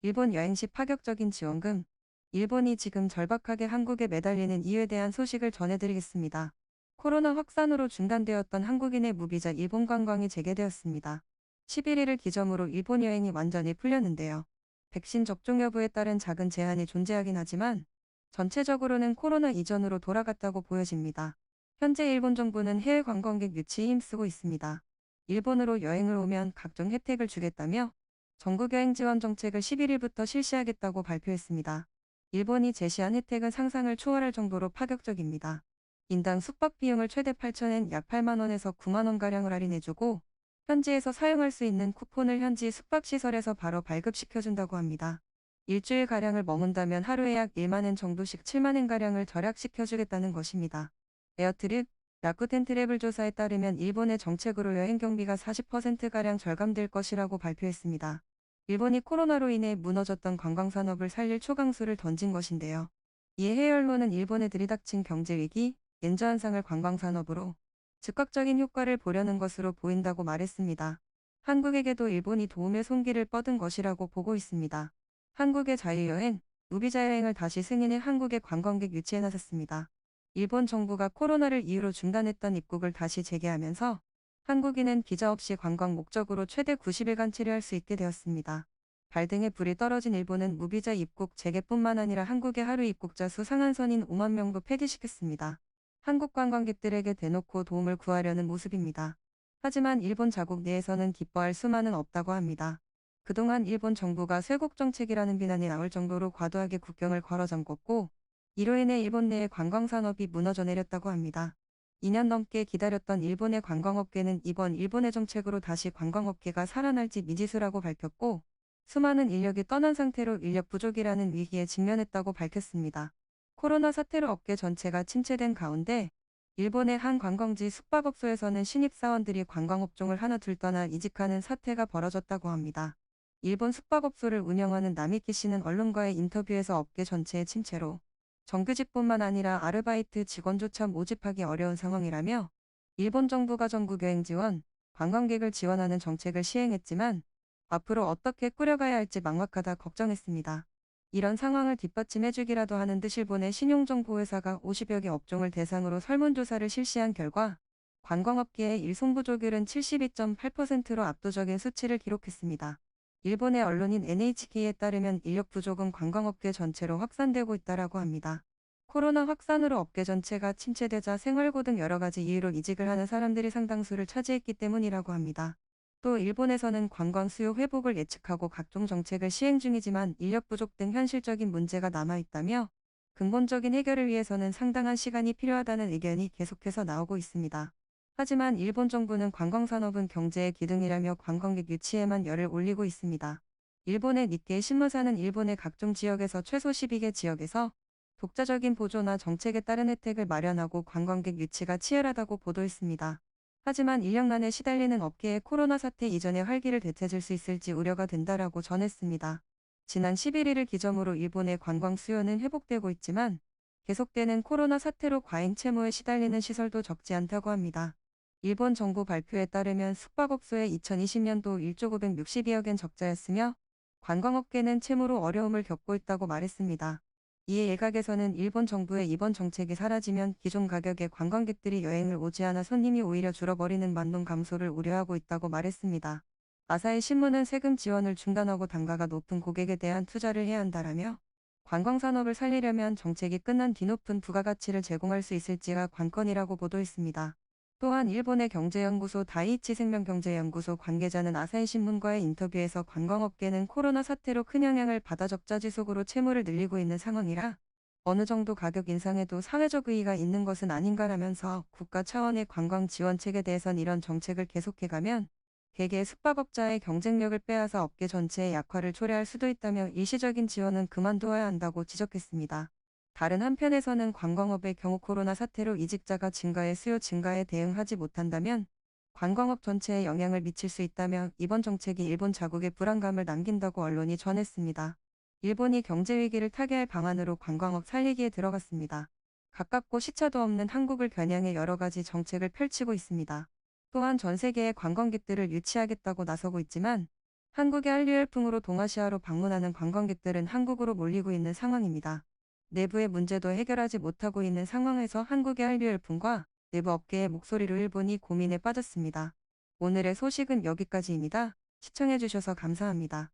일본 여행 시 파격적인 지원금. 일본이 지금 절박하게 한국에 매달리는 이유에 대한 소식을 전해드리겠습니다. 코로나 확산으로 중단되었던 한국인의 무비자 일본 관광이 재개되었습니다. 11일을 기점으로 일본 여행이 완전히 풀렸는데요. 백신 접종 여부에 따른 작은 제한이 존재하긴 하지만 전체적으로는 코로나 이전으로 돌아갔다고 보여집니다. 현재 일본 정부는 해외 관광객 유치에 힘쓰고 있습니다. 일본으로 여행을 오면 각종 혜택을 주겠다며 전국여행 지원 정책을 11일부터 실시하겠다고 발표했습니다. 일본이 제시한 혜택은 상상을 초월할 정도로 파격적입니다. 인당 숙박 비용을 최대 8,000엔 약 8만 원에서 9만 원가량을 할인해주고 현지에서 사용할 수 있는 쿠폰을 현지 숙박시설에서 바로 발급시켜준다고 합니다. 일주일가량을 머문다면 하루에 약 1만 엔 정도씩 7만 엔가량을 절약시켜주겠다는 것입니다. 에어트립, 라쿠텐 트래블 조사에 따르면 일본의 정책으로 여행 경비가 40%가량 절감될 것이라고 발표했습니다. 일본이 코로나로 인해 무너졌던 관광산업을 살릴 초강수를 던진 것인데요. 이에 해외 언론은 일본에 들이닥친 경제위기, 엔저 현상을 관광산업으로 즉각적인 효과를 보려는 것으로 보인다고 말했습니다. 한국에게도 일본이 도움의 손길을 뻗은 것이라고 보고 있습니다. 한국의 자유여행, 무비자 여행을 다시 승인해 한국의 관광객 유치에 나섰습니다. 일본 정부가 코로나를 이유로 중단했던 입국을 다시 재개하면서 한국인은 비자 없이 관광 목적으로 최대 90일간 체류할 수 있게 되었습니다. 발등에 불이 떨어진 일본은 무비자 입국 재개뿐만 아니라 한국의 하루 입국자 수 상한선인 5만 명도 폐기시켰습니다. 한국 관광객들에게 대놓고 도움을 구하려는 모습입니다. 하지만 일본 자국 내에서는 기뻐할 수만은 없다고 합니다. 그동안 일본 정부가 쇄국 정책이라는 비난이 나올 정도로 과도하게 국경을 걸어 잠궜고 이로 인해 일본 내의 관광산업이 무너져 내렸다고 합니다. 2년 넘게 기다렸던 일본의 관광업계는 이번 일본의 정책으로 다시 관광업계가 살아날지 미지수라고 밝혔고 수많은 인력이 떠난 상태로 인력 부족이라는 위기에 직면했다고 밝혔습니다. 코로나 사태로 업계 전체가 침체된 가운데 일본의 한 관광지 숙박업소에서는 신입사원들이 관광업종을 하나 둘 떠나 이직하는 사태가 벌어졌다고 합니다. 일본 숙박업소를 운영하는 나미키 씨는 언론과의 인터뷰에서 업계 전체의 침체로 정규직뿐만 아니라 아르바이트 직원조차 모집하기 어려운 상황이라며 일본 정부가 전국 여행 지원, 관광객을 지원하는 정책을 시행했지만 앞으로 어떻게 꾸려가야 할지 막막하다 걱정했습니다. 이런 상황을 뒷받침해주기라도 하는 듯 일본의 신용정보회사가 50여 개 업종을 대상으로 설문조사를 실시한 결과 관광업계의 일손 부족률은 72.8%로 압도적인 수치를 기록했습니다. 일본의 언론인 NHK에 따르면 인력 부족은 관광업계 전체로 확산되고 있다라고 합니다. 코로나 확산으로 업계 전체가 침체되자 생활고 등 여러 가지 이유로 이직을 하는 사람들이 상당수를 차지했기 때문이라고 합니다. 또 일본에서는 관광 수요 회복을 예측하고 각종 정책을 시행 중이지만 인력 부족 등 현실적인 문제가 남아있다며 근본적인 해결을 위해서는 상당한 시간이 필요하다는 의견이 계속해서 나오고 있습니다. 하지만 일본 정부는 관광산업은 경제의 기둥이라며 관광객 유치에만 열을 올리고 있습니다. 일본의 니케이 신문사는 일본의 각종 지역에서 최소 12개 지역에서 독자적인 보조나 정책에 따른 혜택을 마련하고 관광객 유치가 치열하다고 보도했습니다. 하지만 인력난에 시달리는 업계의 코로나 사태 이전의 활기를 되찾을 수 있을지 우려가 된다라고 전했습니다. 지난 11일을 기점으로 일본의 관광 수요는 회복되고 있지만 계속되는 코로나 사태로 과잉 채무에 시달리는 시설도 적지 않다고 합니다. 일본 정부 발표에 따르면 숙박업소의 2020년도 1조 562억엔 적자였으며 관광업계는 채무로 어려움을 겪고 있다고 말했습니다. 이에 일각에서는 일본 정부의 이번 정책이 사라지면 기존 가격의 관광객들이 여행을 오지 않아 손님이 오히려 줄어버리는 만동 감소를 우려하고 있다고 말했습니다. 아사히 신문은 세금 지원을 중단하고 단가가 높은 고객에 대한 투자를 해야 한다라며 관광산업을 살리려면 정책이 끝난 뒤 높은 부가가치를 제공할 수 있을지가 관건이라고 보도했습니다. 또한 일본의 경제연구소 다이이치 생명경제연구소 관계자는 아사히 신문과의 인터뷰에서 관광업계는 코로나 사태로 큰 영향을 받아 적자 지속으로 채무를 늘리고 있는 상황이라 어느 정도 가격 인상에도 사회적 의의가 있는 것은 아닌가라면서 국가 차원의 관광 지원책에 대해선 이런 정책을 계속해가면 개개의 숙박업자의 경쟁력을 빼앗아 업계 전체의 약화를 초래할 수도 있다며 일시적인 지원은 그만두어야 한다고 지적했습니다. 다른 한편에서는 관광업의 경우 코로나 사태로 이직자가 증가해 수요 증가에 대응하지 못한다면 관광업 전체에 영향을 미칠 수 있다며 이번 정책이 일본 자국에 불안감을 남긴다고 언론이 전했습니다. 일본이 경제위기를 타개할 방안으로 관광업 살리기에 들어갔습니다. 가깝고 시차도 없는 한국을 겨냥해 여러 가지 정책을 펼치고 있습니다. 또한 전 세계의 관광객들을 유치하겠다고 나서고 있지만 한국의 한류 열풍으로 동아시아로 방문하는 관광객들은 한국으로 몰리고 있는 상황입니다. 내부의 문제도 해결하지 못하고 있는 상황에서 한국의 한류 열풍과 내부 업계의 목소리로 일본이 고민에 빠졌습니다. 오늘의 소식은 여기까지입니다. 시청해주셔서 감사합니다.